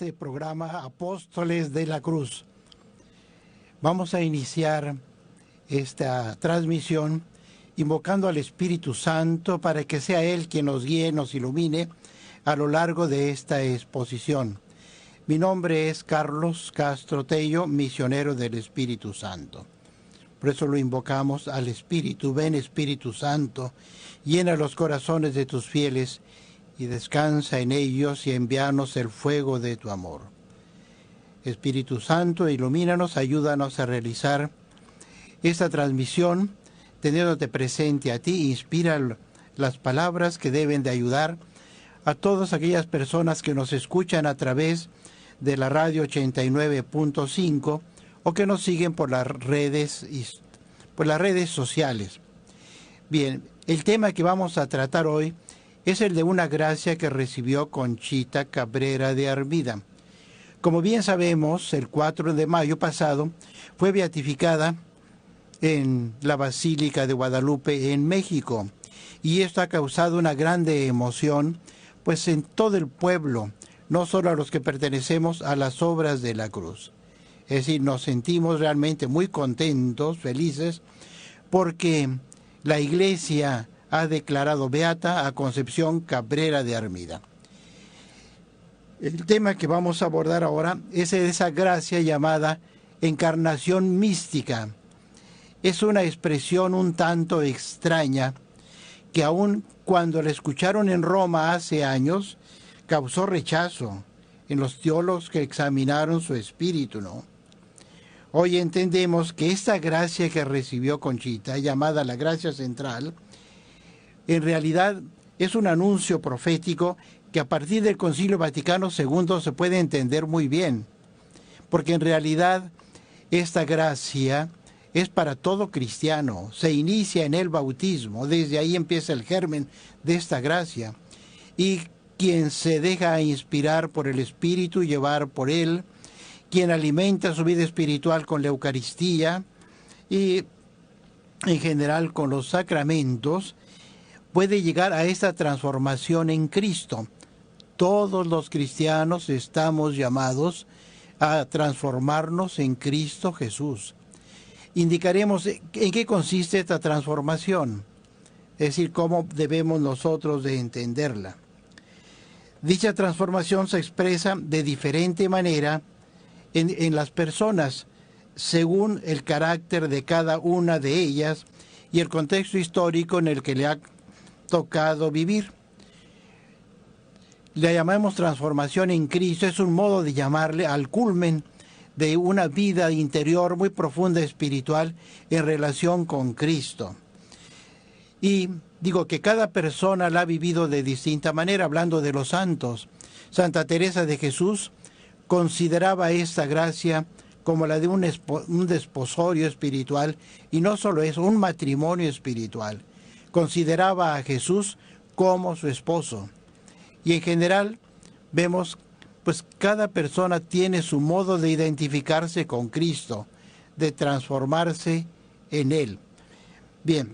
este programa Apóstoles de la Cruz. Vamos a iniciar esta transmisión invocando al Espíritu Santo para que sea Él quien nos guíe, nos ilumine a lo largo de esta exposición. Mi nombre es Carlos Castro Tello, misionero del Espíritu Santo. Por eso lo invocamos al Espíritu. Ven, Espíritu Santo, llena los corazones de tus fieles y descansa en ellos y envíanos el fuego de tu amor. Espíritu Santo, ilumínanos, ayúdanos a realizar esta transmisión, teniéndote presente a ti, inspira las palabras que deben de ayudar a todas aquellas personas que nos escuchan a través de la radio 89.5 o que nos siguen por las redes sociales. Bien, el tema que vamos a tratar hoy es el de una gracia que recibió Conchita Cabrera de Armida. Como bien sabemos, el 4 de mayo pasado fue beatificada en la Basílica de Guadalupe en México, y esto ha causado una grande emoción pues en todo el pueblo, no solo a los que pertenecemos a las obras de la cruz. Es decir, nos sentimos realmente muy contentos, felices, porque la Iglesia ha declarado beata a Concepción Cabrera de Armida. El tema que vamos a abordar ahora es esa gracia llamada encarnación mística. Es una expresión un tanto extraña que aun cuando la escucharon en Roma hace años, causó rechazo en los teólogos que examinaron su espíritu, ¿no? Hoy entendemos que esta gracia que recibió Conchita, llamada la gracia central, en realidad es un anuncio profético que a partir del Concilio Vaticano II se puede entender muy bien, porque en realidad esta gracia es para todo cristiano, se inicia en el bautismo, desde ahí empieza el germen de esta gracia, y quien se deja inspirar por el Espíritu, llevar por Él, quien alimenta su vida espiritual con la Eucaristía y en general con los sacramentos, puede llegar a esta transformación en Cristo. Todos los cristianos estamos llamados a transformarnos en Cristo Jesús. Indicaremos en qué consiste esta transformación, es decir, cómo debemos nosotros de entenderla. Dicha transformación se expresa de diferente manera en las personas, según el carácter de cada una de ellas y el contexto histórico en el que le ha tocado vivir. Le llamamos transformación en Cristo, es un modo de llamarle al culmen de una vida interior muy profunda espiritual en relación con Cristo. Y digo que cada persona la ha vivido de distinta manera, hablando de los santos. Santa Teresa de Jesús consideraba esta gracia como la de un desposorio espiritual, y no solo eso, un matrimonio espiritual. Consideraba a Jesús como su esposo. Y en general vemos, pues cada persona tiene su modo de identificarse con Cristo, de transformarse en Él. Bien,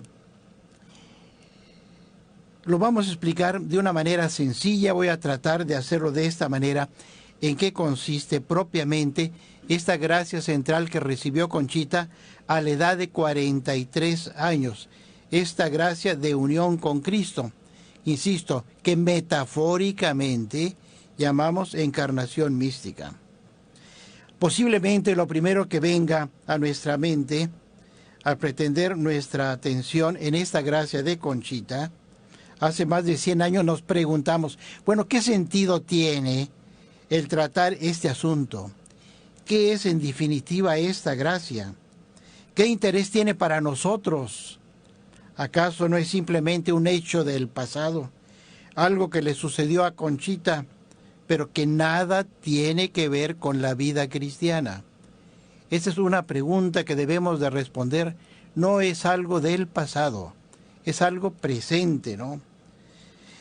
lo vamos a explicar de una manera sencilla, voy a tratar de hacerlo de esta manera, en qué consiste propiamente esta gracia central que recibió Conchita a la edad de 43 años, esta gracia de unión con Cristo. Insisto, que metafóricamente llamamos encarnación mística. Posiblemente lo primero que venga a nuestra mente al pretender nuestra atención en esta gracia de Conchita, hace más de 100 años nos preguntamos, bueno, ¿qué sentido tiene el tratar este asunto? ¿Qué es en definitiva esta gracia? ¿Qué interés tiene para nosotros? ¿Acaso no es simplemente un hecho del pasado? Algo que le sucedió a Conchita, pero que nada tiene que ver con la vida cristiana. Esa es una pregunta que debemos de responder. No es algo del pasado, es algo presente, ¿no?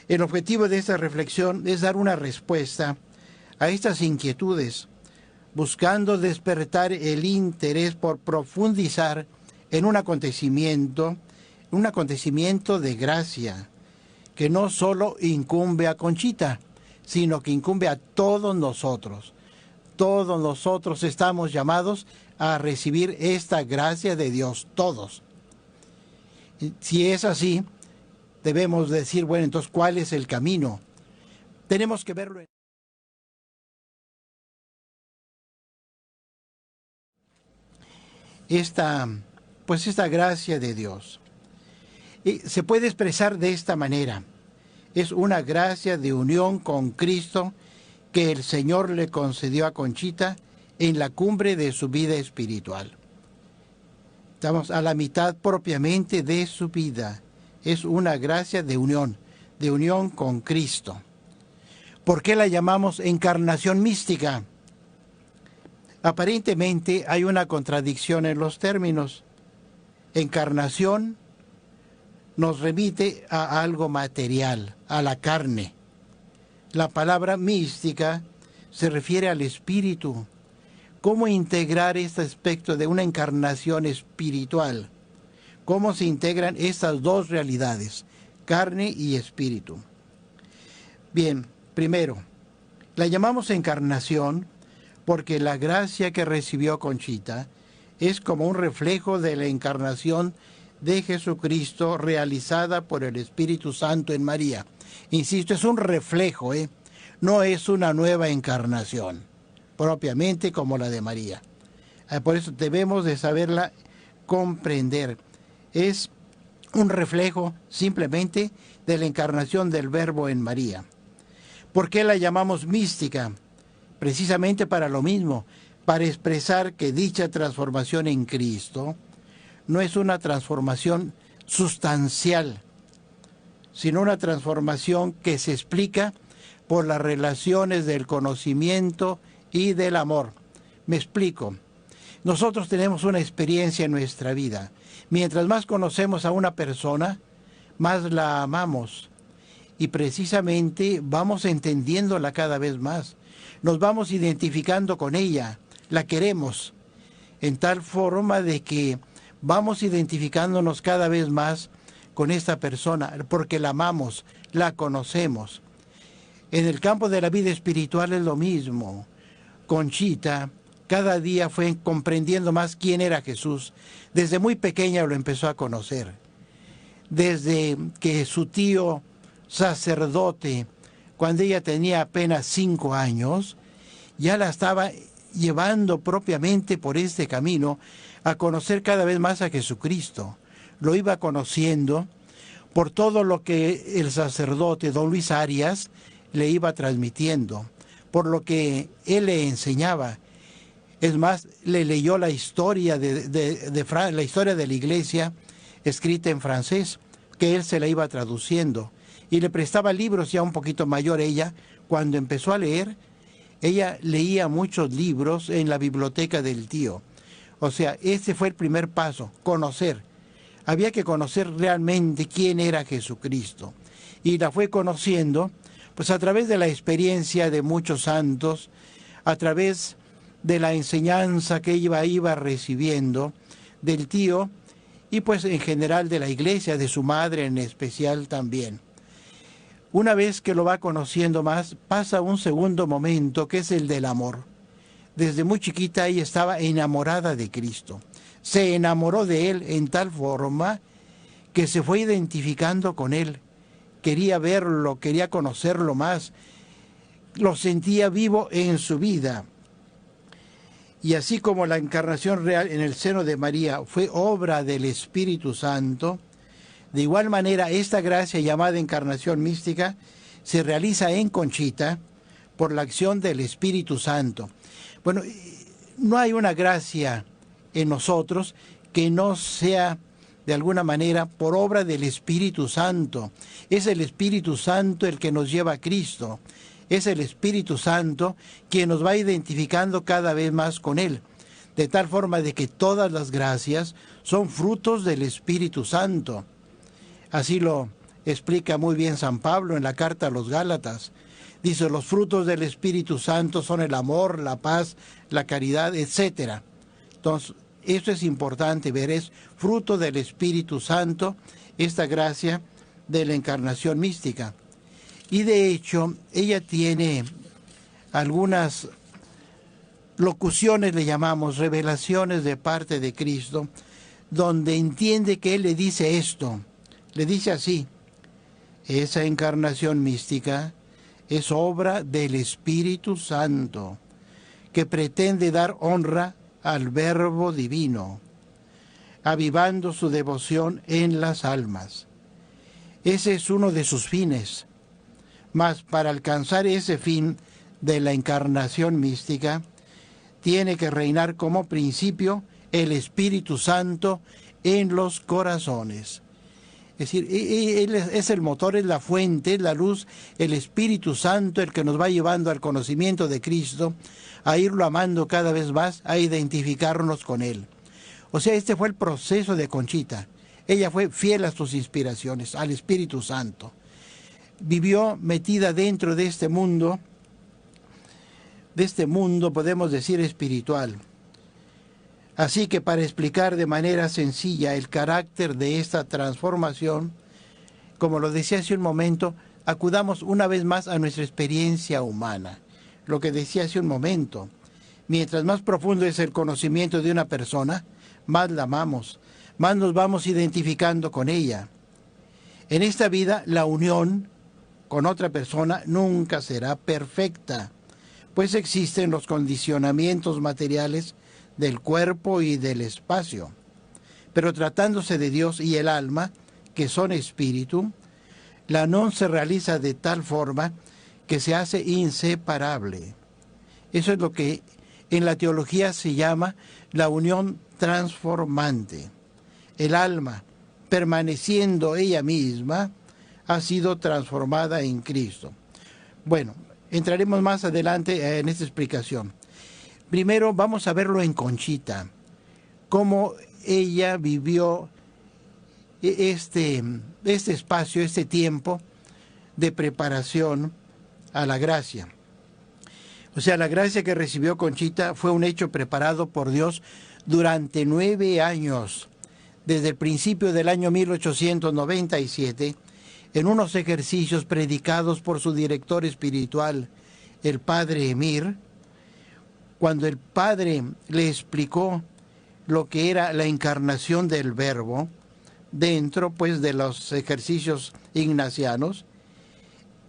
El objetivo de esta reflexión es dar una respuesta a estas inquietudes, buscando despertar el interés por profundizar en un acontecimiento de gracia, que no solo incumbe a Conchita, sino que incumbe a todos nosotros. Todos nosotros estamos llamados a recibir esta gracia de Dios, todos. Si es así, debemos decir, bueno, entonces, ¿cuál es el camino? Tenemos que verlo. Esta gracia de Dios se puede expresar de esta manera. Es una gracia de unión con Cristo que el Señor le concedió a Conchita en la cumbre de su vida espiritual. Estamos a la mitad propiamente de su vida. Es una gracia de unión con Cristo. ¿Por qué la llamamos encarnación mística? Aparentemente hay una contradicción en los términos. Encarnación nos remite a algo material, a la carne. La palabra mística se refiere al espíritu. ¿Cómo integrar este aspecto de una encarnación espiritual? ¿Cómo se integran estas dos realidades, carne y espíritu? Bien, primero, la llamamos encarnación porque la gracia que recibió Conchita es como un reflejo de la encarnación de Jesucristo realizada por el Espíritu Santo en María. Insisto, es un reflejo, no es una nueva encarnación, propiamente como la de María. Por eso debemos de saberla comprender. Es un reflejo simplemente de la encarnación del Verbo en María. ¿Por qué la llamamos mística? Precisamente para lo mismo, para expresar que dicha transformación en Cristo no es una transformación sustancial, sino una transformación que se explica por las relaciones del conocimiento y del amor. Me explico. Nosotros tenemos una experiencia en nuestra vida. Mientras más conocemos a una persona, más la amamos. Y precisamente vamos entendiéndola cada vez más. Nos vamos identificando con ella, la queremos, en tal forma de que vamos identificándonos cada vez más con esta persona, porque la amamos, la conocemos. En el campo de la vida espiritual es lo mismo. Conchita cada día fue comprendiendo más quién era Jesús. Desde muy pequeña lo empezó a conocer. Desde que su tío sacerdote, cuando ella tenía apenas 5 años, ya la estaba llevando propiamente por este camino a conocer cada vez más a Jesucristo. Lo iba conociendo por todo lo que el sacerdote don Luis Arias le iba transmitiendo, por lo que él le enseñaba. Es más, le leyó la historia la historia de la iglesia escrita en francés, que él se la iba traduciendo. Y le prestaba libros, ya un poquito mayor ella. Cuando empezó a leer, ella leía muchos libros en la biblioteca del tío. O sea, ese fue el primer paso, conocer. Había que conocer realmente quién era Jesucristo. Y la fue conociendo, pues a través de la experiencia de muchos santos, a través de la enseñanza que ella iba recibiendo del tío, y pues en general de la iglesia, de su madre en especial también. Una vez que lo va conociendo más, pasa un segundo momento, que es el del amor. Desde muy chiquita ella estaba enamorada de Cristo. Se enamoró de Él en tal forma que se fue identificando con Él. Quería verlo, quería conocerlo más. Lo sentía vivo en su vida. Y así como la encarnación real en el seno de María fue obra del Espíritu Santo, de igual manera esta gracia llamada encarnación mística se realiza en Conchita por la acción del Espíritu Santo. Bueno, no hay una gracia en nosotros que no sea de alguna manera por obra del Espíritu Santo. Es el Espíritu Santo el que nos lleva a Cristo. Es el Espíritu Santo quien nos va identificando cada vez más con Él. De tal forma de que todas las gracias son frutos del Espíritu Santo. Así lo explica muy bien San Pablo en la carta a los Gálatas. Dice, los frutos del Espíritu Santo son el amor, la paz, la caridad, etc. Entonces, esto es importante ver, es fruto del Espíritu Santo, esta gracia de la encarnación mística. Y de hecho, ella tiene algunas locuciones le llamamos, revelaciones de parte de Cristo, donde entiende que Él le dice esto, le dice así: esa encarnación mística es obra del Espíritu Santo, que pretende dar honra al Verbo Divino, avivando su devoción en las almas. Ese es uno de sus fines. Mas para alcanzar ese fin de la encarnación mística, tiene que reinar como principio el Espíritu Santo en los corazones. Es decir, Él es el motor, es la fuente, es la luz, el Espíritu Santo, el que nos va llevando al conocimiento de Cristo, a irlo amando cada vez más, a identificarnos con Él. O sea, este fue el proceso de Conchita. Ella fue fiel a sus inspiraciones, al Espíritu Santo. Vivió metida dentro de este mundo podemos decir espiritual. Así que para explicar de manera sencilla el carácter de esta transformación, como lo decía hace un momento, acudamos una vez más a nuestra experiencia humana. Lo que decía hace un momento, mientras más profundo es el conocimiento de una persona, más la amamos, más nos vamos identificando con ella. En esta vida, la unión con otra persona nunca será perfecta, pues existen los condicionamientos materiales del cuerpo y del espacio. Pero tratándose de Dios y el alma, que son espíritu, la unión se realiza de tal forma que se hace inseparable. Eso es lo que en la teología se llama la unión transformante. El alma, permaneciendo ella misma, ha sido transformada en Cristo. Bueno, entraremos más adelante en esta explicación. Primero vamos a verlo en Conchita, cómo ella vivió este espacio, este tiempo de preparación a la gracia. O sea, la gracia que recibió Conchita fue un hecho preparado por Dios durante 9 años, desde el principio del año 1897, en unos ejercicios predicados por su director espiritual, el padre Emir, cuando el padre le explicó lo que era la encarnación del Verbo, dentro pues de los ejercicios ignacianos,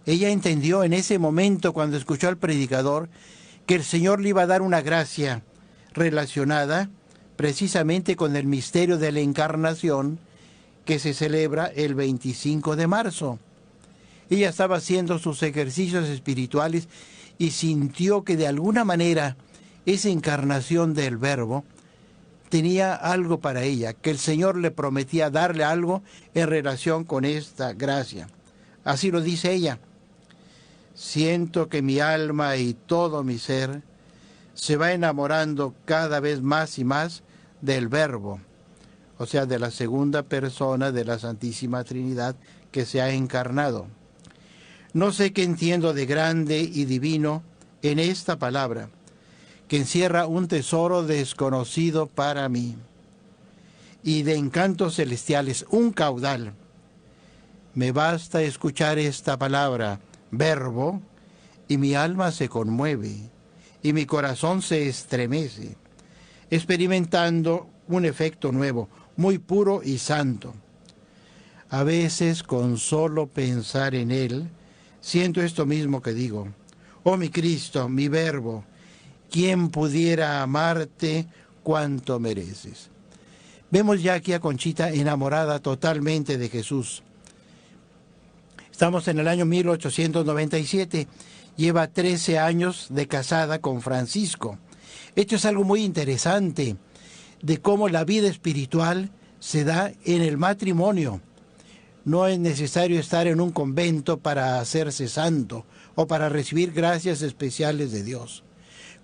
ella entendió en ese momento, cuando escuchó al predicador, que el Señor le iba a dar una gracia relacionada precisamente con el misterio de la encarnación que se celebra el 25 de marzo. Ella estaba haciendo sus ejercicios espirituales y sintió que de alguna manera esa encarnación del Verbo tenía algo para ella, que el Señor le prometía darle algo en relación con esta gracia. Así lo dice ella: siento que mi alma y todo mi ser se va enamorando cada vez más y más del Verbo, o sea, de la segunda persona de la Santísima Trinidad que se ha encarnado. No sé qué entiendo de grande y divino en esta palabra, que encierra un tesoro desconocido para mí, y de encantos celestiales un caudal. Me basta escuchar esta palabra, Verbo, y mi alma se conmueve, y mi corazón se estremece, experimentando un efecto nuevo, muy puro y santo. A veces, con solo pensar en Él, siento esto mismo que digo: oh mi Cristo, mi Verbo, ¿quién pudiera amarte cuanto mereces? Vemos ya aquí a Conchita enamorada totalmente de Jesús. Estamos en el año 1897, lleva 13 años de casada con Francisco. Esto es algo muy interesante, de cómo la vida espiritual se da en el matrimonio. No es necesario estar en un convento para hacerse santo o para recibir gracias especiales de Dios.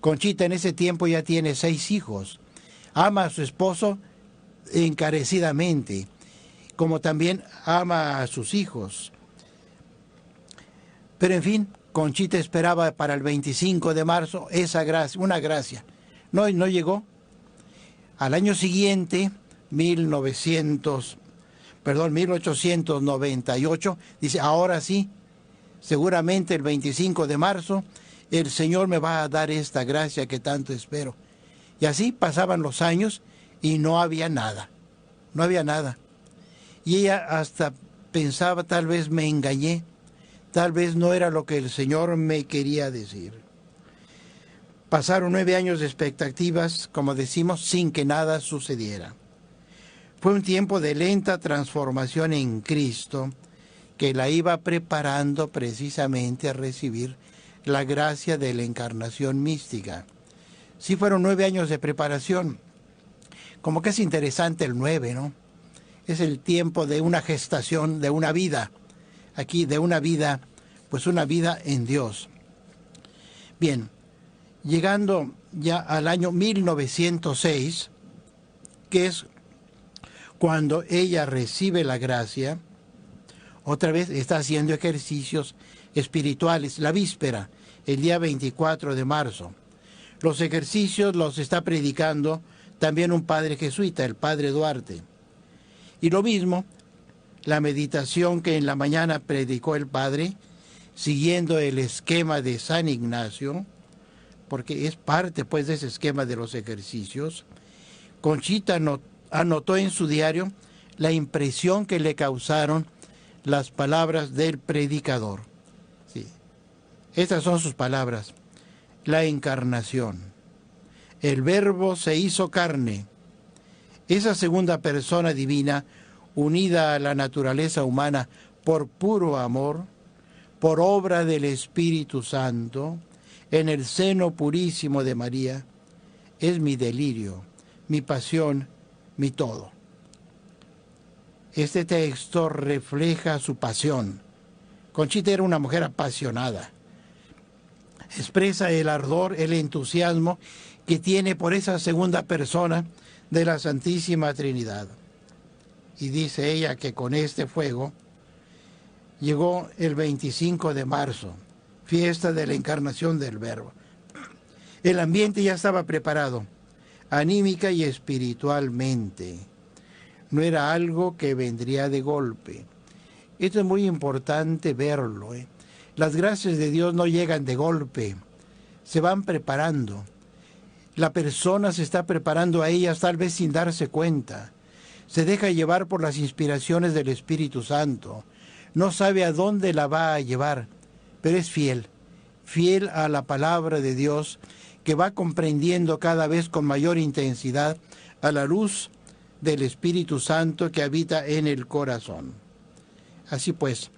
Conchita en ese tiempo ya tiene 6 hijos. Ama a su esposo encarecidamente, como también ama a sus hijos. Pero en fin, Conchita esperaba para el 25 de marzo esa gracia, una gracia. No llegó. Al año siguiente, 1898, dice: ahora sí, seguramente el 25 de marzo el Señor me va a dar esta gracia que tanto espero. Y así pasaban los años y no había nada. No había nada. Y ella hasta pensaba, tal vez me engañé, tal vez no era lo que el Señor me quería decir. Pasaron 9 años de expectativas, como decimos, sin que nada sucediera. Fue un tiempo de lenta transformación en Cristo que la iba preparando precisamente a recibir la gracia de la encarnación mística. Sí, fueron 9 años de preparación. Como que es interesante el 9, ¿no? Es el tiempo de una gestación, de una vida. Aquí, de una vida, pues una vida en Dios. Bien, llegando ya al año 1906, que es cuando ella recibe la gracia, otra vez está haciendo ejercicios espirituales, la víspera, el día 24 de marzo. Los ejercicios los está predicando también un padre jesuita, el padre Duarte. Y lo mismo, la meditación que en la mañana predicó el padre, siguiendo el esquema de San Ignacio, porque es parte pues de ese esquema de los ejercicios. Conchita anotó en su diario la impresión que le causaron las palabras del predicador. Sí. Estas son sus palabras. La encarnación. El Verbo se hizo carne. Esa segunda persona divina, unida a la naturaleza humana por puro amor, por obra del Espíritu Santo, en el seno purísimo de María, es mi delirio, mi pasión, mi todo. Este texto refleja su pasión. Conchita era una mujer apasionada. Expresa el ardor, el entusiasmo que tiene por esa segunda persona de la Santísima Trinidad. Y dice ella que con este fuego llegó el 25 de marzo, fiesta de la encarnación del Verbo. El ambiente ya estaba preparado, anímica y espiritualmente. No era algo que vendría de golpe. Esto es muy importante verlo. Las gracias de Dios no llegan de golpe, se van preparando. La persona se está preparando a ellas tal vez sin darse cuenta. Se deja llevar por las inspiraciones del Espíritu Santo. No sabe a dónde la va a llevar, pero es fiel, fiel a la palabra de Dios, que va comprendiendo cada vez con mayor intensidad a la luz del Espíritu Santo que habita en el corazón. Así pues,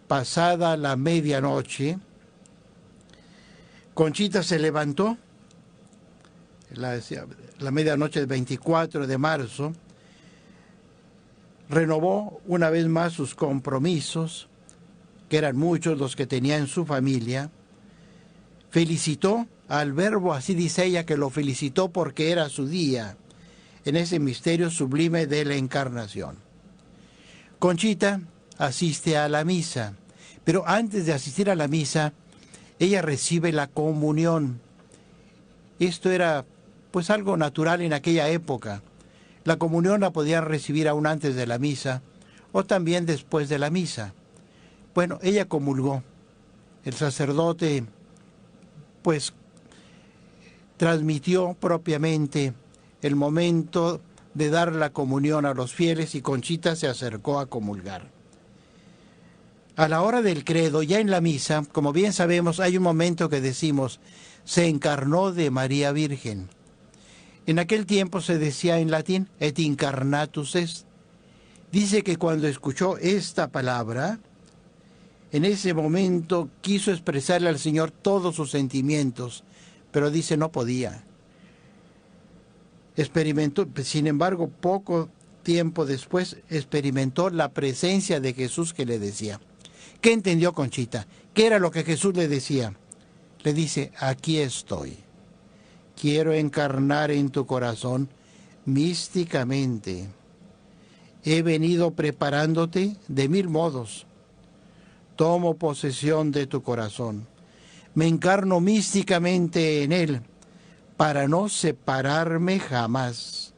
pasada la medianoche, Conchita se levantó, la medianoche del 24 de marzo, renovó una vez más sus compromisos, que eran muchos los que tenía en su familia, felicitó al Verbo, así dice ella, que lo felicitó porque era su día, en ese misterio sublime de la encarnación. Conchita asiste a la misa, pero antes de asistir a la misa, ella recibe la comunión. Esto era pues algo natural en aquella época. La comunión la podían recibir aún antes de la misa o también después de la misa. Bueno, ella comulgó. El sacerdote pues transmitió propiamente el momento de dar la comunión a los fieles y Conchita se acercó a comulgar. A la hora del credo, ya en la misa, como bien sabemos, hay un momento que decimos, se encarnó de María Virgen. En aquel tiempo se decía en latín, et incarnatus est. Dice que cuando escuchó esta palabra, en ese momento quiso expresarle al Señor todos sus sentimientos, pero dice no podía. Experimentó, sin embargo, poco tiempo después experimentó la presencia de Jesús que le decía. ¿Qué entendió Conchita? ¿Qué era lo que Jesús le decía? Le dice, aquí estoy. Quiero encarnar en tu corazón místicamente. He venido preparándote de 1000 modos. Tomo posesión de tu corazón. Me encarno místicamente en él para no separarme jamás.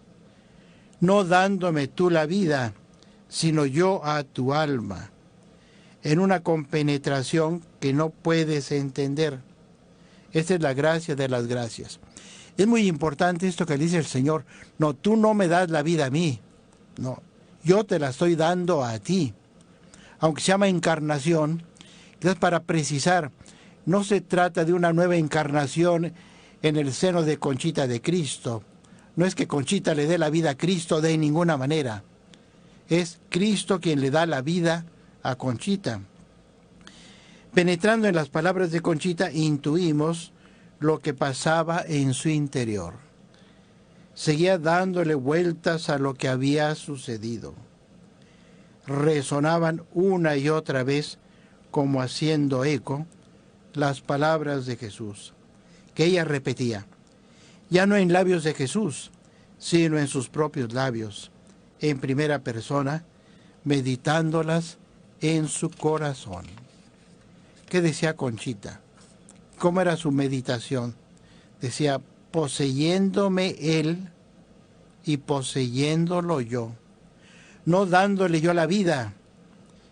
No dándome tú la vida, sino yo a tu alma. En una compenetración que no puedes entender. Esta es la gracia de las gracias. Es muy importante esto que dice el Señor. No, tú no me das la vida a mí. No, yo te la estoy dando a ti. Aunque se llama encarnación, es para precisar, no se trata de una nueva encarnación en el seno de Conchita de Cristo. No es que Conchita le dé la vida a Cristo de ninguna manera. Es Cristo quien le da la vida a Conchita. Penetrando en las palabras de Conchita, intuimos lo que pasaba en su interior. Seguía dándole vueltas a lo que había sucedido. Resonaban una y otra vez, como haciendo eco, las palabras de Jesús, que ella repetía, ya no en labios de Jesús, sino en sus propios labios, en primera persona, meditándolas en su corazón. ¿Qué decía Conchita? ¿Cómo era su meditación? Decía, poseyéndome él y poseyéndolo yo, no dándole yo la vida,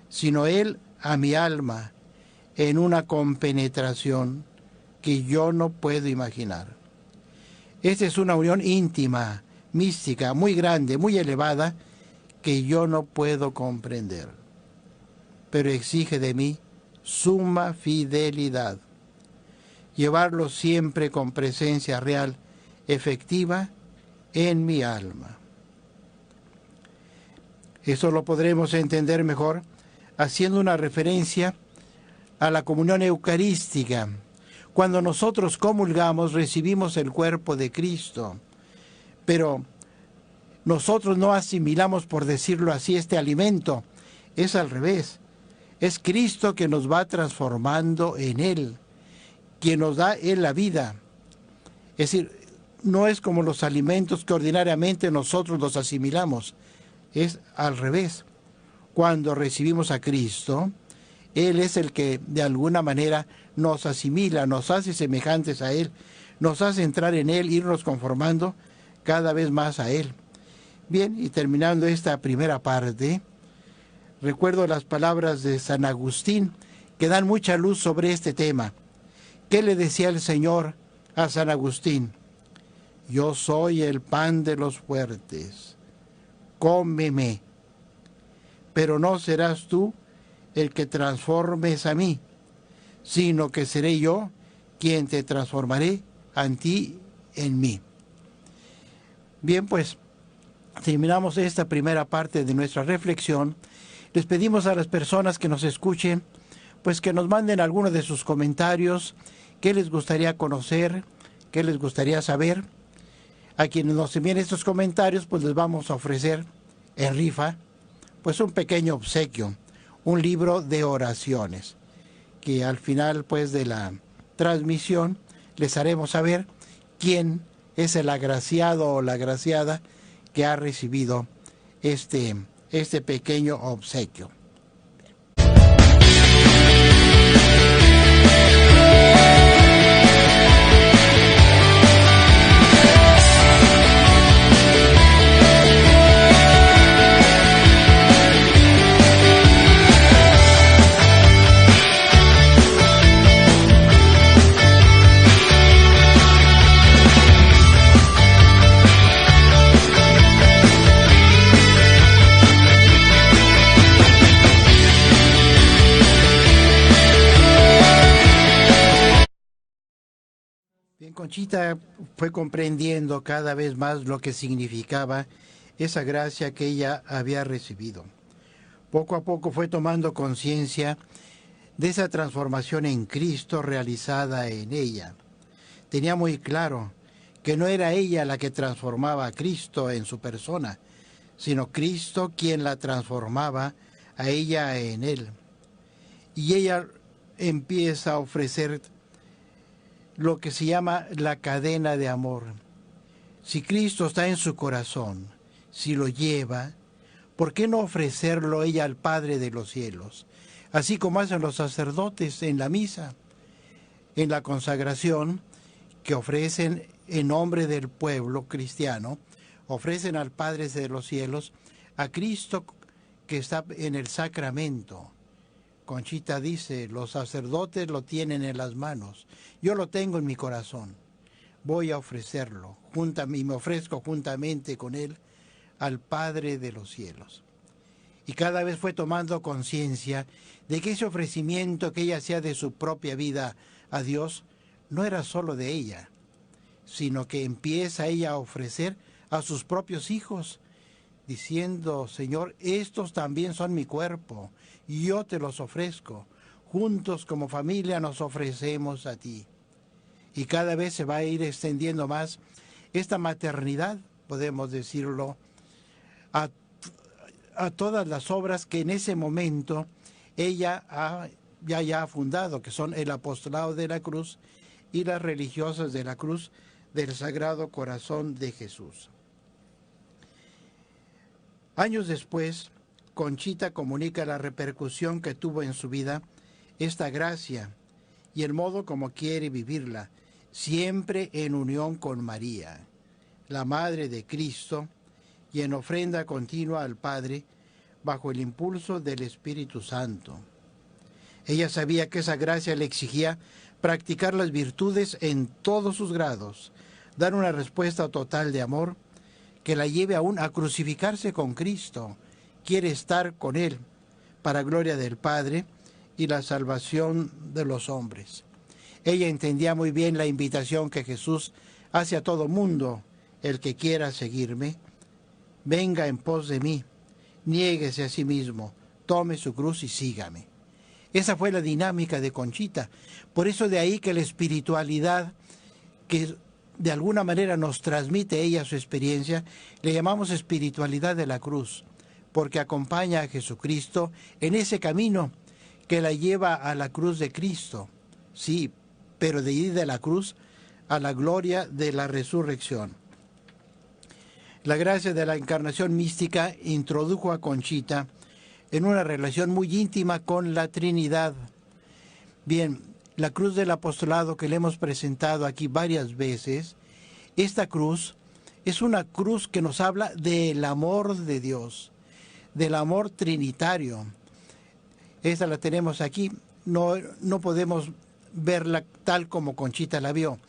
sino él a mi alma, en una compenetración que yo no puedo imaginar. Esta es una unión íntima, mística, muy grande, muy elevada, que yo no puedo comprender. Pero exige de mí suma fidelidad. Llevarlo siempre con presencia real, efectiva, en mi alma. Eso lo podremos entender mejor haciendo una referencia a la comunión eucarística. Cuando nosotros comulgamos, recibimos el cuerpo de Cristo, pero nosotros no asimilamos, por decirlo así, este alimento. Es al revés. Es Cristo que nos va transformando en Él, quien nos da Él la vida. Es decir, no es como los alimentos que ordinariamente nosotros los asimilamos. Es al revés. Cuando recibimos a Cristo, Él es el que de alguna manera nos asimila, nos hace semejantes a Él, nos hace entrar en Él, irnos conformando cada vez más a Él. Bien, y terminando esta primera parte, recuerdo las palabras de San Agustín que dan mucha luz sobre este tema. ¿Qué le decía el Señor a San Agustín? Yo soy el pan de los fuertes, cómeme, pero no serás tú el que transformes a mí, sino que seré yo quien te transformaré a ti en mí. Bien, pues terminamos esta primera parte de nuestra reflexión. Les pedimos a las personas que nos escuchen, pues que nos manden algunos de sus comentarios, qué les gustaría conocer, qué les gustaría saber. A quienes nos envíen estos comentarios, pues les vamos a ofrecer en rifa, pues un pequeño obsequio, un libro de oraciones, que al final pues de la transmisión les haremos saber quién es el agraciado o la agraciada que ha recibido este pequeño obsequio. Conchita fue comprendiendo cada vez más lo que significaba esa gracia que ella había recibido. Poco a poco fue tomando conciencia de esa transformación en Cristo realizada en ella. Tenía muy claro que no era ella la que transformaba a Cristo en su persona, sino Cristo quien la transformaba a ella en Él. Y ella empieza a ofrecer lo que se llama la cadena de amor. Si Cristo está en su corazón, si lo lleva, ¿por qué no ofrecerlo ella al Padre de los cielos? Así como hacen los sacerdotes en la misa, en la consagración, que ofrecen en nombre del pueblo cristiano, ofrecen al Padre de los cielos, a Cristo que está en el sacramento, Conchita dice, los sacerdotes lo tienen en las manos, yo lo tengo en mi corazón. Voy a ofrecerlo, y me ofrezco juntamente con él al Padre de los cielos. Y cada vez fue tomando conciencia de que ese ofrecimiento que ella hacía de su propia vida a Dios no era solo de ella, sino que empieza ella a ofrecer a sus propios hijos, diciendo, Señor, estos también son mi cuerpo, y yo te los ofrezco. Juntos como familia nos ofrecemos a ti. Y cada vez se va a ir extendiendo más esta maternidad, podemos decirlo, a todas las obras que en ese momento ella ya ha fundado, que son el Apostolado de la Cruz y las religiosas de la Cruz del Sagrado Corazón de Jesús. Años después, Conchita comunica la repercusión que tuvo en su vida esta gracia y el modo como quiere vivirla, siempre en unión con María, la Madre de Cristo, y en ofrenda continua al Padre, bajo el impulso del Espíritu Santo. Ella sabía que esa gracia le exigía practicar las virtudes en todos sus grados, dar una respuesta total de amor que la lleve aún a crucificarse con Cristo. Quiere estar con Él para gloria del Padre y la salvación de los hombres. Ella entendía muy bien la invitación que Jesús hace a todo mundo: el que quiera seguirme, venga en pos de mí, niéguese a sí mismo, tome su cruz y sígame. Esa fue la dinámica de Conchita. Por eso de ahí que la espiritualidad, que de alguna manera nos transmite ella su experiencia, le llamamos espiritualidad de la cruz, porque acompaña a Jesucristo en ese camino que la lleva a la cruz de Cristo. Sí, pero de ir de la cruz a la gloria de la resurrección. La gracia de la encarnación mística introdujo a Conchita en una relación muy íntima con la Trinidad. Bien, la cruz del apostolado que le hemos presentado aquí varias veces, esta cruz es una cruz que nos habla del amor de Dios, del amor trinitario. Esta la tenemos aquí, no podemos verla tal como Conchita la vio,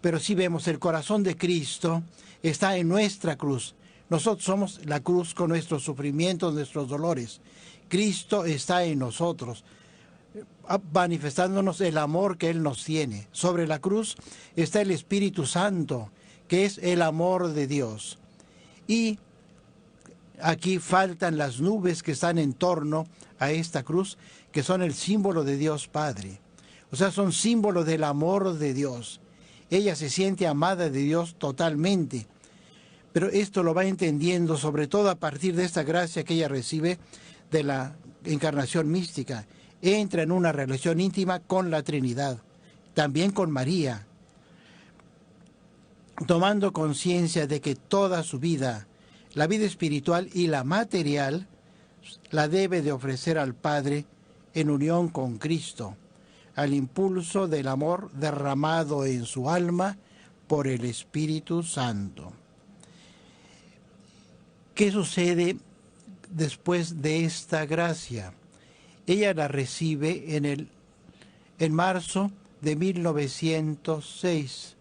pero sí vemos el corazón de Cristo está en nuestra cruz. Nosotros somos la cruz con nuestros sufrimientos, nuestros dolores. Cristo está en nosotros, manifestándonos el amor que Él nos tiene. Sobre la cruz está el Espíritu Santo, que es el amor de Dios. Y aquí faltan las nubes que están en torno a esta cruz, que son el símbolo de Dios Padre. O sea, son símbolo del amor de Dios. Ella se siente amada de Dios totalmente. Pero esto lo va entendiendo, sobre todo a partir de esta gracia que ella recibe de la encarnación mística. Entra en una relación íntima con la Trinidad, también con María, tomando conciencia de que toda su vida, la vida espiritual y la material, la debe de ofrecer al Padre en unión con Cristo, al impulso del amor derramado en su alma por el Espíritu Santo. ¿Qué sucede después de esta gracia? Ella la recibe en marzo de 1906.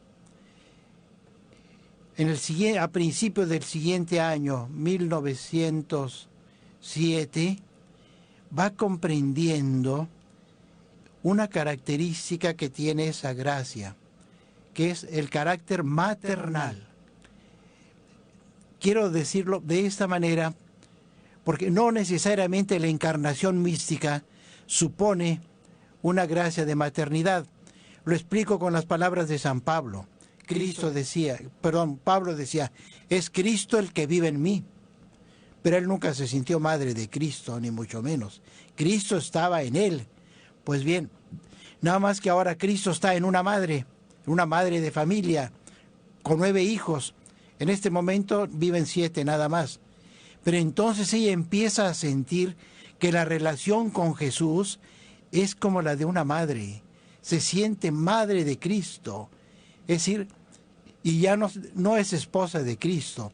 A principios del siguiente año, 1907, va comprendiendo una característica que tiene esa gracia, que es el carácter maternal. Quiero decirlo de esta manera, porque no necesariamente la encarnación mística supone una gracia de maternidad. Lo explico con las palabras de San Pablo. Pablo decía, es Cristo el que vive en mí. Pero él nunca se sintió madre de Cristo, ni mucho menos. Cristo estaba en él. Pues bien, nada más que ahora Cristo está en una madre de familia, con 9 hijos. En este momento viven 7 nada más. Pero entonces ella empieza a sentir que la relación con Jesús es como la de una madre. Se siente madre de Cristo. Es decir, y ya no es esposa de Cristo.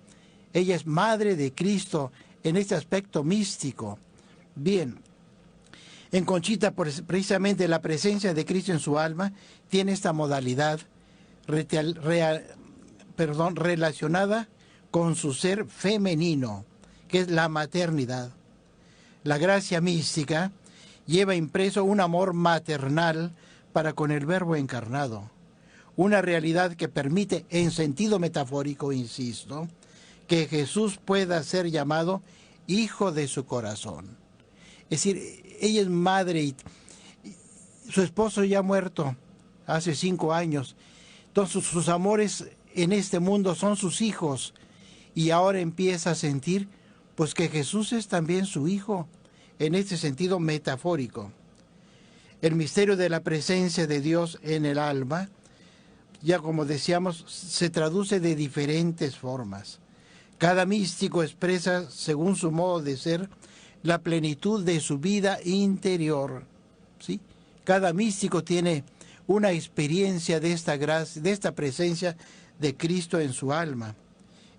Ella es madre de Cristo en este aspecto místico. Bien, En Conchita, precisamente la presencia de Cristo en su alma tiene esta modalidad relacionada con su ser femenino, que es la maternidad. La gracia mística lleva impreso un amor maternal para con el Verbo encarnado, una realidad que permite, en sentido metafórico, insisto, que Jesús pueda ser llamado hijo de su corazón. Es decir, ella es madre y su esposo ya ha muerto hace 5 años. Entonces sus amores en este mundo son sus hijos y ahora empieza a sentir pues que Jesús es también su hijo en este sentido metafórico. El misterio de la presencia de Dios en el alma, ya como decíamos, se traduce de diferentes formas. Cada místico expresa, según su modo de ser, la plenitud de su vida interior, ¿sí? Cada místico tiene una experiencia de esta gracia, de esta presencia de Cristo en su alma.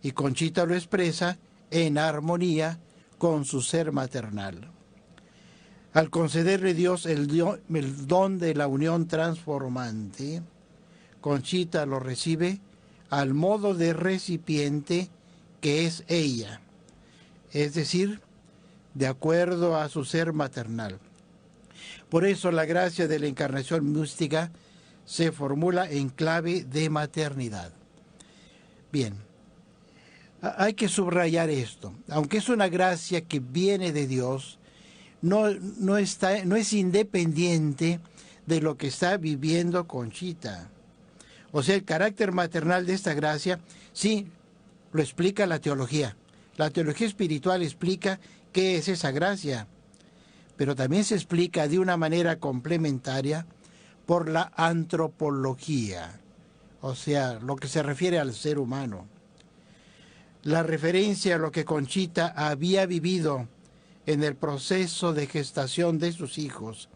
Y Conchita lo expresa en armonía con su ser maternal. Al concederle Dios el don de la unión transformante, Conchita lo recibe al modo de recipiente que es ella, es decir, de acuerdo a su ser maternal. Por eso la gracia de la encarnación mística se formula en clave de maternidad. Bien, hay que subrayar esto. Aunque es una gracia que viene de Dios, no es independiente de lo que está viviendo Conchita. O sea, el carácter maternal de esta gracia, sí, lo explica la teología. La teología espiritual explica qué es esa gracia, pero también se explica de una manera complementaria por la antropología, o sea, lo que se refiere al ser humano. La referencia a lo que Conchita había vivido en el proceso de gestación de sus hijos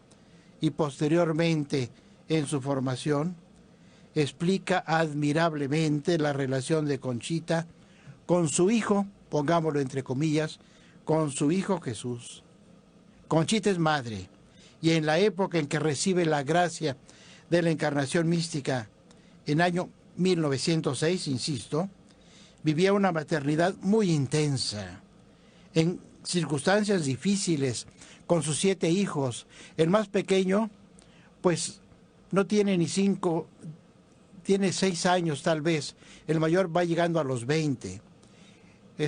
y posteriormente en su formación, explica admirablemente la relación de Conchita con su hijo, pongámoslo entre comillas, con su hijo Jesús. Conchita es madre, y en la época en que recibe la gracia de la encarnación mística, en año 1906, insisto, vivía una maternidad muy intensa, en circunstancias difíciles, con sus 7 hijos. El más pequeño, pues, no tiene ni 5, tiene 6 años tal vez. El mayor va llegando a los 20,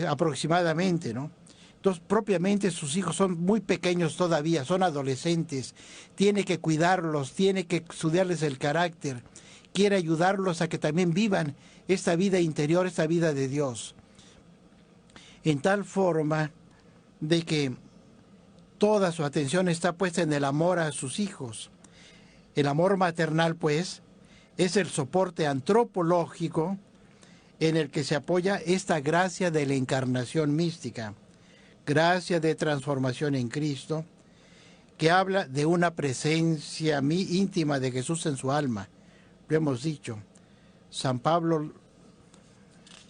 aproximadamente, ¿no? Entonces, propiamente sus hijos son muy pequeños todavía, son adolescentes. Tiene que cuidarlos, tiene que estudiarles el carácter, quiere ayudarlos a que también vivan esta vida interior, esta vida de Dios. En tal forma de que toda su atención está puesta en el amor a sus hijos. El amor maternal, pues, es el soporte antropológico en el que se apoya esta gracia de la encarnación mística, gracia de transformación en Cristo, que habla de una presencia íntima de Jesús en su alma. Lo hemos dicho. San Pablo,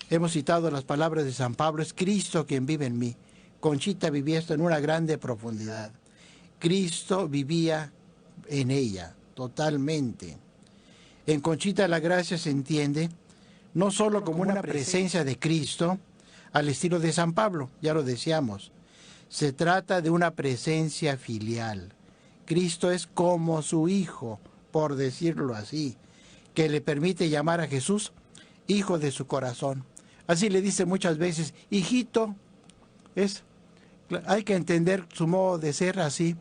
hemos citado las palabras de San Pablo, es Cristo quien vive en mí. Conchita vivía esto en una grande profundidad. Cristo vivía en ella, totalmente. En Conchita la gracia se entiende no solo como una presencia de Cristo, al estilo de San Pablo, ya lo decíamos. Se trata de una presencia filial. Cristo es como su hijo, por decirlo así, que le permite llamar a Jesús hijo de su corazón. Así le dice muchas veces, hijito. Hay que entender su modo de ser así,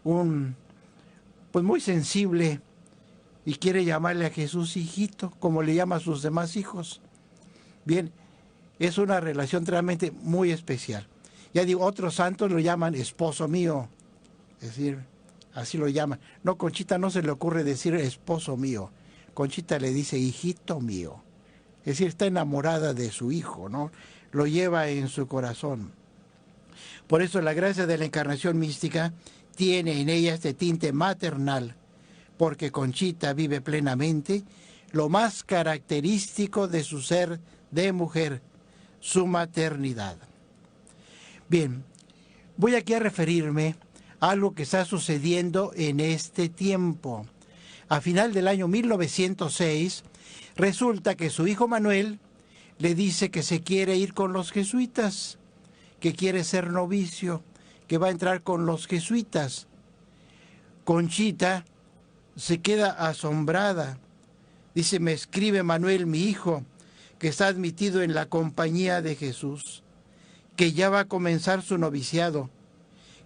pues muy sensible, y quiere llamarle a Jesús hijito, como le llama a sus demás hijos. Bien, es una relación realmente muy especial. Ya digo, otros santos lo llaman esposo mío, es decir, así lo llaman. No, Conchita no se le ocurre decir esposo mío. Conchita le dice hijito mío. Es decir, está enamorada de su hijo, ¿no? Lo lleva en su corazón. Por eso la gracia de la encarnación mística tiene en ella este tinte maternal, porque Conchita vive plenamente lo más característico de su ser de mujer, su maternidad. Bien, voy aquí a referirme algo que está sucediendo en este tiempo. A final del año 1906, resulta que su hijo Manuel le dice que se quiere ir con los jesuitas, que quiere ser novicio, que va a entrar con los jesuitas. Conchita se queda asombrada. Dice, me escribe Manuel, mi hijo, que está admitido en la compañía de Jesús, que ya va a comenzar su noviciado,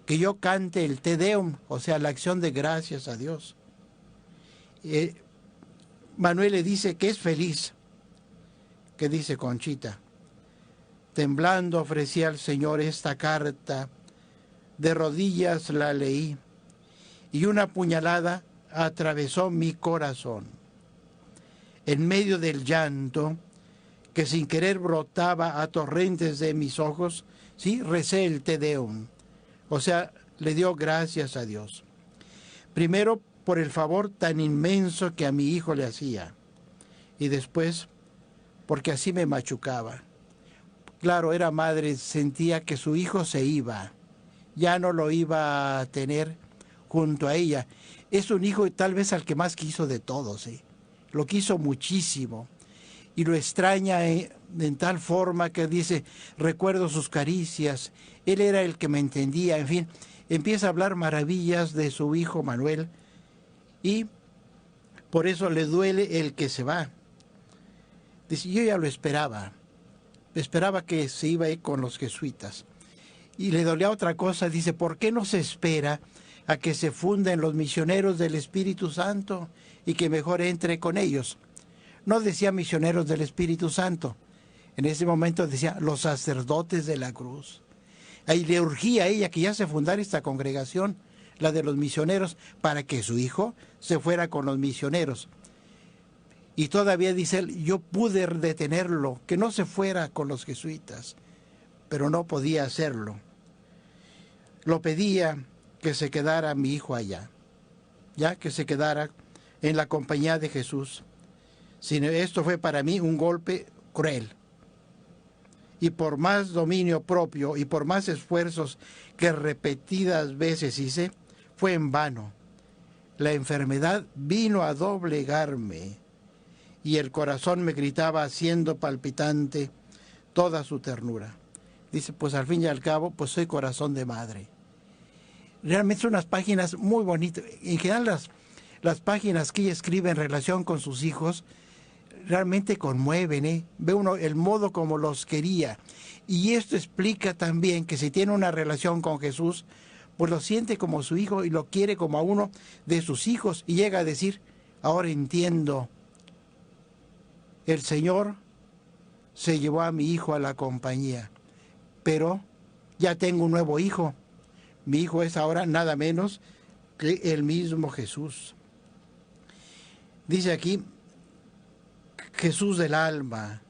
que yo cante el Te Deum, o sea, la acción de gracias a Dios. Manuel le dice que es feliz. ¿Qué dice Conchita? Temblando ofrecí al Señor esta carta, de rodillas la leí, y una puñalada atravesó mi corazón. En medio del llanto, que sin querer brotaba a torrentes de mis ojos, sí, recé el Te Deum. O sea, le dio gracias a Dios. Primero, por el favor tan inmenso que a mi hijo le hacía. Y después, porque así me machucaba. Claro, era madre, sentía que su hijo se iba. Ya no lo iba a tener junto a ella. Es un hijo tal vez al que más quiso de todos. Lo quiso muchísimo. Y lo extraña en tal forma que dice, recuerdo sus caricias, él era el que me entendía, en fin, empieza a hablar maravillas de su hijo Manuel y por eso le duele el que se va. Dice, yo ya lo esperaba que se iba a ir con los jesuitas. Y le dolía otra cosa, dice, ¿por qué no se espera a que se funden los misioneros del Espíritu Santo y que mejor entre con ellos? No decía misioneros del Espíritu Santo. En ese momento decía los sacerdotes de la cruz. Ahí le urgía a ella que ya se fundara esta congregación, la de los misioneros, para que su hijo se fuera con los misioneros. Y todavía dice él, yo pude detenerlo, que no se fuera con los jesuitas, pero no podía hacerlo. Lo pedía que se quedara mi hijo allá, ya que se quedara en la compañía de Jesús. Esto fue para mí un golpe cruel. Y por más dominio propio y por más esfuerzos que repetidas veces hice, fue en vano. La enfermedad vino a doblegarme y el corazón me gritaba haciendo palpitante toda su ternura. Dice, pues al fin y al cabo, pues soy corazón de madre. Realmente son unas páginas muy bonitas. En general las páginas que ella escribe en relación con sus hijos realmente conmueven, Ve uno el modo como los quería. Y esto explica también que si tiene una relación con Jesús, pues lo siente como su hijo y lo quiere como a uno de sus hijos. Y llega a decir, ahora entiendo, el Señor se llevó a mi hijo a la compañía, pero ya tengo un nuevo hijo. Mi hijo es ahora nada menos que el mismo Jesús. Dice aquí, Jesús del alma,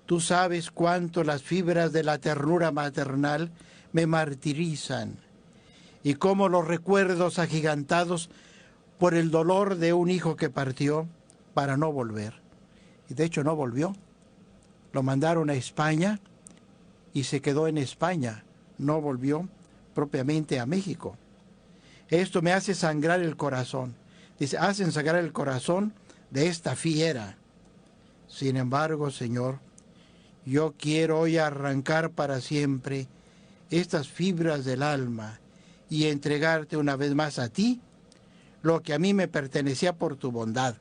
tú sabes cuánto las fibras de la ternura maternal me martirizan y cómo los recuerdos agigantados por el dolor de un hijo que partió para no volver. Y de hecho no volvió. Lo mandaron a España y se quedó en España. No volvió propiamente a México. Esto me hace sangrar el corazón. Dice, hacen sangrar el corazón de esta fiera. Sin embargo, Señor, yo quiero hoy arrancar para siempre estas fibras del alma y entregarte una vez más a ti lo que a mí me pertenecía por tu bondad.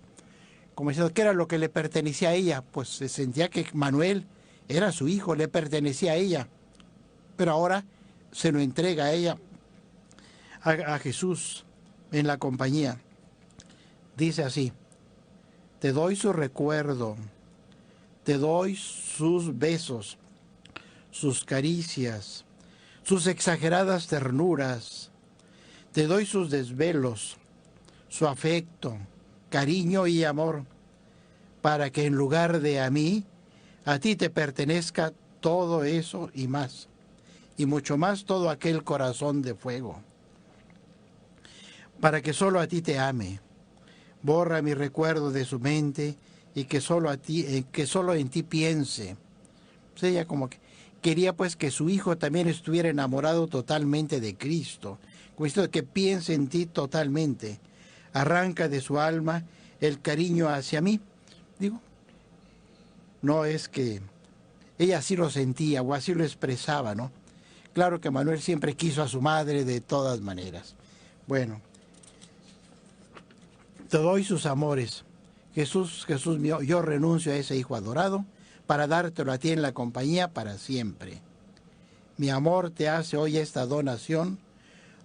Como diciendo, ¿qué era lo que le pertenecía a ella? Pues se sentía que Manuel era su hijo, le pertenecía a ella. Pero ahora se lo entrega a ella, a Jesús, en la compañía. Dice así, te doy su recuerdo, te doy sus besos, sus caricias, sus exageradas ternuras, te doy sus desvelos, su afecto, cariño y amor, para que en lugar de a mí, a ti te pertenezca todo eso y más, y mucho más todo aquel corazón de fuego, para que solo a ti te ame. Borra mi recuerdo de su mente y que solo en ti piense. Pues ella como que quería pues que su hijo también estuviera enamorado totalmente de Cristo, cuestión de que piense en ti totalmente. Arranca de su alma el cariño hacia mí. Digo, no es que ella así lo sentía o así lo expresaba, ¿no? Claro que Manuel siempre quiso a su madre de todas maneras. Bueno, te doy sus amores. Jesús mío, yo renuncio a ese hijo adorado para dártelo a ti en la compañía para siempre. Mi amor te hace hoy esta donación,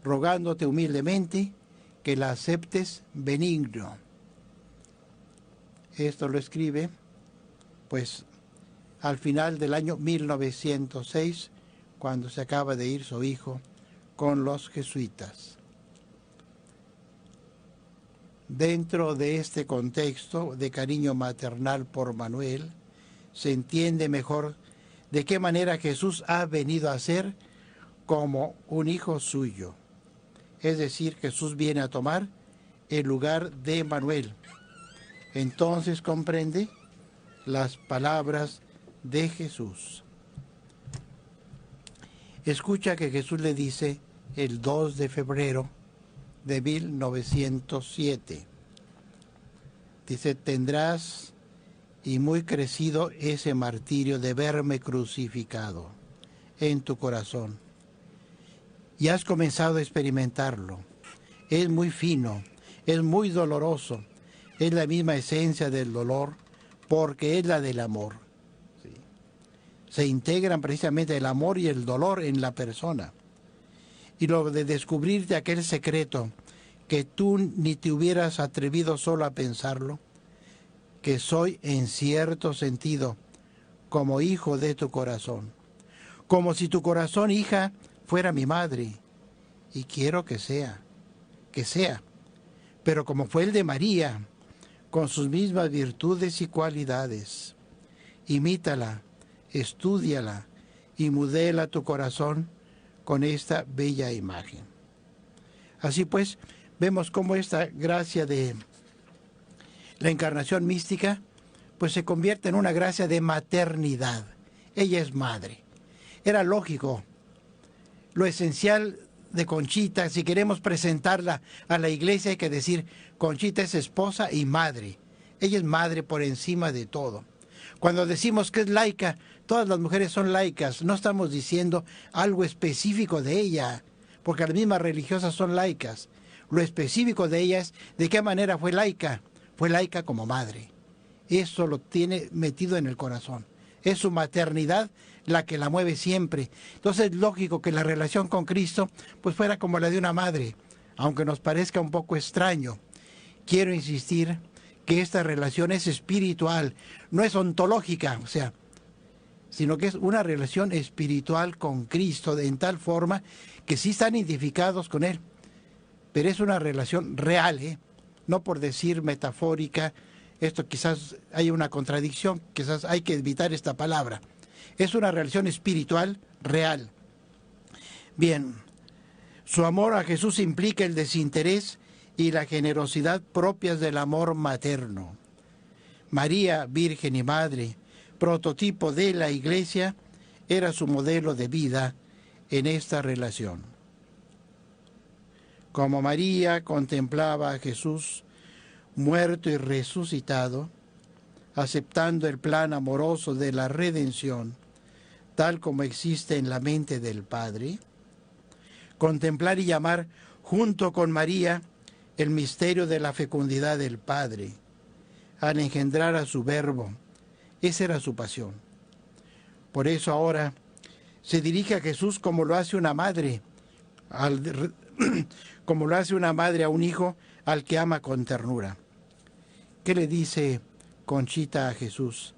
rogándote humildemente que la aceptes benigno. Esto lo escribe, pues, al final del año 1906, cuando se acaba de ir su hijo con los jesuitas. Dentro de este contexto de cariño maternal por Manuel, se entiende mejor de qué manera Jesús ha venido a ser como un hijo suyo. Es decir, Jesús viene a tomar el lugar de Manuel. Entonces comprende las palabras de Jesús. Escucha que Jesús le dice el 2 de febrero de 1907. Dice, tendrás y muy crecido ese martirio de verme crucificado en tu corazón. Y has comenzado a experimentarlo. Es muy fino, es muy doloroso, es la misma esencia del dolor porque es la del amor. ¿Sí? Se integran precisamente el amor y el dolor en la persona. Y lo de descubrirte aquel secreto que tú ni te hubieras atrevido solo a pensarlo, que soy en cierto sentido como hijo de tu corazón, como si tu corazón, hija, fuera mi madre, y quiero que sea, pero como fue el de María, con sus mismas virtudes y cualidades. Imítala, estúdiala y modela tu corazón con esta bella imagen. Así pues, vemos cómo esta gracia de la encarnación mística, pues se convierte en una gracia de maternidad. Ella es madre. Era lógico. Lo esencial de Conchita, si queremos presentarla a la iglesia, hay que decir, Conchita es esposa y madre. Ella es madre por encima de todo. Cuando decimos que es laica, todas las mujeres son laicas. No estamos diciendo algo específico de ella, porque las mismas religiosas son laicas. Lo específico de ella es de qué manera fue laica. Fue laica como madre. Eso lo tiene metido en el corazón. Es su maternidad la que la mueve siempre. Entonces es lógico que la relación con Cristo pues fuera como la de una madre, aunque nos parezca un poco extraño. Quiero insistir que esta relación es espiritual, no es ontológica, o sea, sino que es una relación espiritual con Cristo, en tal forma que sí están identificados con Él, pero es una relación real, no por decir metafórica. Esto quizás haya una contradicción, quizás hay que evitar esta palabra. Es una relación espiritual real. Bien, su amor a Jesús implica el desinterés y la generosidad propias del amor materno. María, Virgen y Madre, prototipo de la Iglesia, era su modelo de vida en esta relación. Como María contemplaba a Jesús muerto y resucitado, aceptando el plan amoroso de la redención, tal como existe en la mente del Padre, contemplar y llamar junto con María el misterio de la fecundidad del Padre, al engendrar a su Verbo. Esa era su pasión. Por eso ahora se dirige a Jesús como lo hace una madre, como lo hace una madre a un hijo al que ama con ternura. ¿Qué le dice Conchita a Jesús?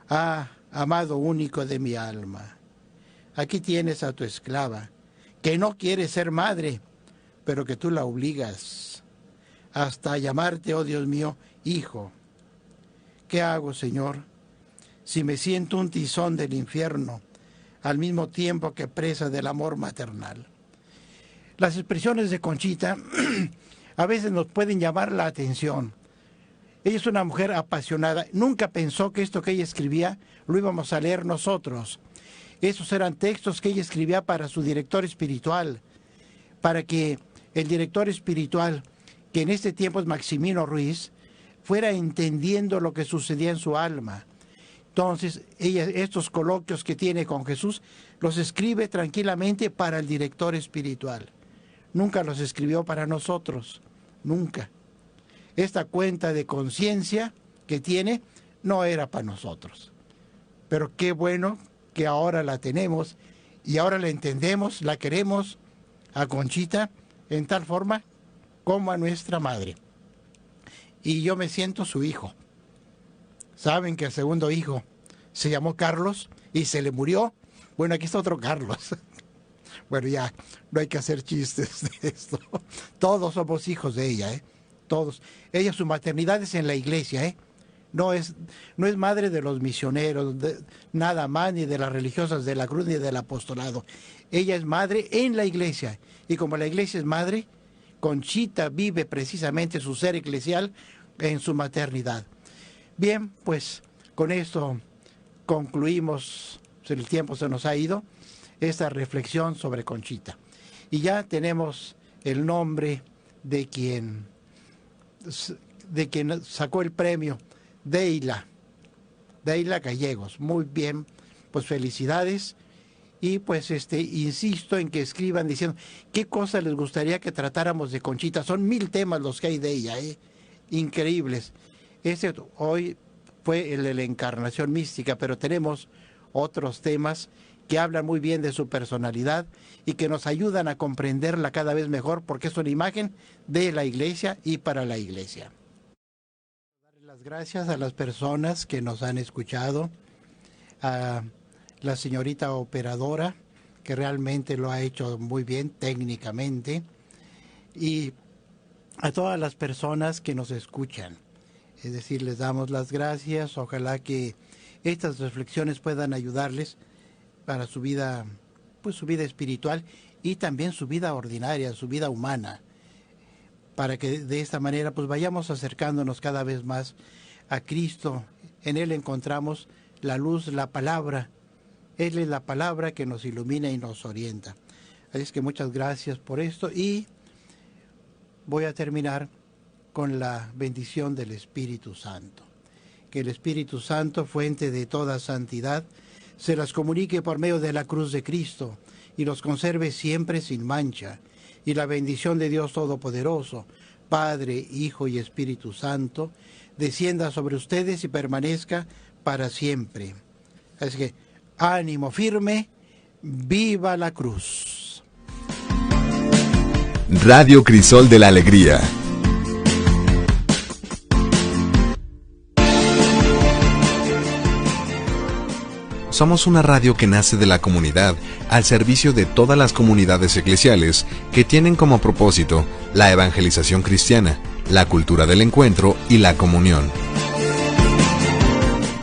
Ah, amado único de mi alma, aquí tienes a tu esclava, que no quiere ser madre, pero que tú la obligas hasta llamarte, oh Dios mío, hijo. ¿Qué hago, Señor, si me siento un tizón del infierno, al mismo tiempo que presa del amor maternal? Las expresiones de Conchita a veces nos pueden llamar la atención. Ella es una mujer apasionada. Nunca pensó que esto que ella escribía lo íbamos a leer nosotros. Esos eran textos que ella escribía para su director espiritual, para que el director espiritual, que en este tiempo es Maximino Ruiz, fuera entendiendo lo que sucedía en su alma. Entonces, estos coloquios que tiene con Jesús, los escribe tranquilamente para el director espiritual. Nunca los escribió para nosotros, nunca. Esta cuenta de conciencia que tiene no era para nosotros. Pero qué bueno que ahora la tenemos y ahora la entendemos, la queremos a Conchita en tal forma como a nuestra madre. Y yo me siento su hijo. Saben que el segundo hijo se llamó Carlos y se le murió. Bueno, aquí está otro Carlos. Bueno, ya, no hay que hacer chistes de esto. Todos somos hijos de ella, ¿eh? Todos. Ella, su maternidad es en la iglesia, ¿eh? No es madre de los misioneros, nada más, ni de las religiosas de la cruz, ni del apostolado. Ella es madre en la iglesia. Y como la iglesia es madre, Conchita vive precisamente su ser eclesial en su maternidad. Bien, pues con esto concluimos, el tiempo se nos ha ido, esta reflexión sobre Conchita. Y ya tenemos el nombre de quien sacó el premio, Deila Gallegos. Muy bien, pues felicidades. Y pues insisto en que escriban diciendo qué cosas les gustaría que tratáramos de Conchita. Son 1000 temas los que hay de ella, increíbles. Hoy fue el de la encarnación mística, pero tenemos otros temas que hablan muy bien de su personalidad y que nos ayudan a comprenderla cada vez mejor, porque es una imagen de la iglesia y para la iglesia. Darle las gracias a las personas que nos han escuchado, a la señorita operadora, que realmente lo ha hecho muy bien técnicamente, y a todas las personas que nos escuchan. Es decir, les damos las gracias. Ojalá que estas reflexiones puedan ayudarles para su vida, pues su vida espiritual y también su vida ordinaria, su vida humana, para que de esta manera pues vayamos acercándonos cada vez más a Cristo. En Él encontramos la luz, la palabra. Él es la palabra que nos ilumina y nos orienta. Así es que muchas gracias por esto y voy a terminar con la bendición del Espíritu Santo. Que el Espíritu Santo, fuente de toda santidad, se las comunique por medio de la cruz de Cristo y los conserve siempre sin mancha. Y la bendición de Dios Todopoderoso, Padre, Hijo y Espíritu Santo, descienda sobre ustedes y permanezca para siempre. Así que, ánimo firme, viva la cruz. Radio Crisol de la Alegría. Somos una radio que nace de la comunidad al servicio de todas las comunidades eclesiales que tienen como propósito la evangelización cristiana, la cultura del encuentro y la comunión.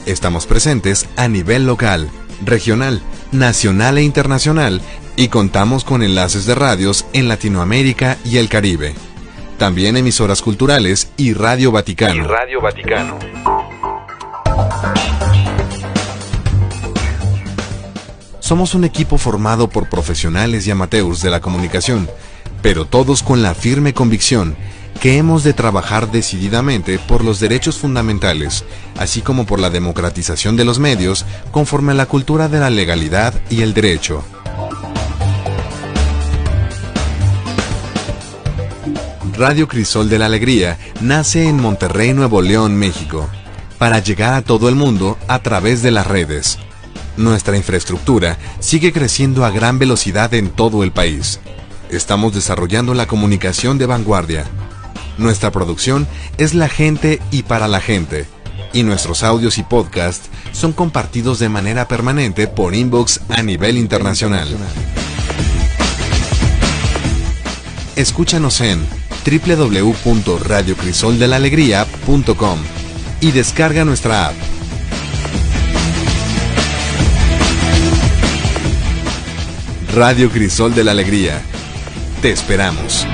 Estamos presentes a nivel local, regional, nacional e internacional y contamos con enlaces de radios en Latinoamérica y el Caribe. También emisoras culturales y Radio Vaticano. Somos un equipo formado por profesionales y amateurs de la comunicación, pero todos con la firme convicción que hemos de trabajar decididamente por los derechos fundamentales, así como por la democratización de los medios conforme a la cultura de la legalidad y el derecho. Radio Crisol de la Alegría nace en Monterrey, Nuevo León, México, para llegar a todo el mundo a través de las redes. Nuestra infraestructura sigue creciendo a gran velocidad en todo el país. Estamos desarrollando la comunicación de vanguardia. Nuestra producción es la gente y para la gente, y nuestros audios y podcasts son compartidos de manera permanente por inbox a nivel internacional. Escúchanos en www.radiocrisoldelalegría.com y descarga nuestra app. Radio Crisol de la Alegría. Te esperamos.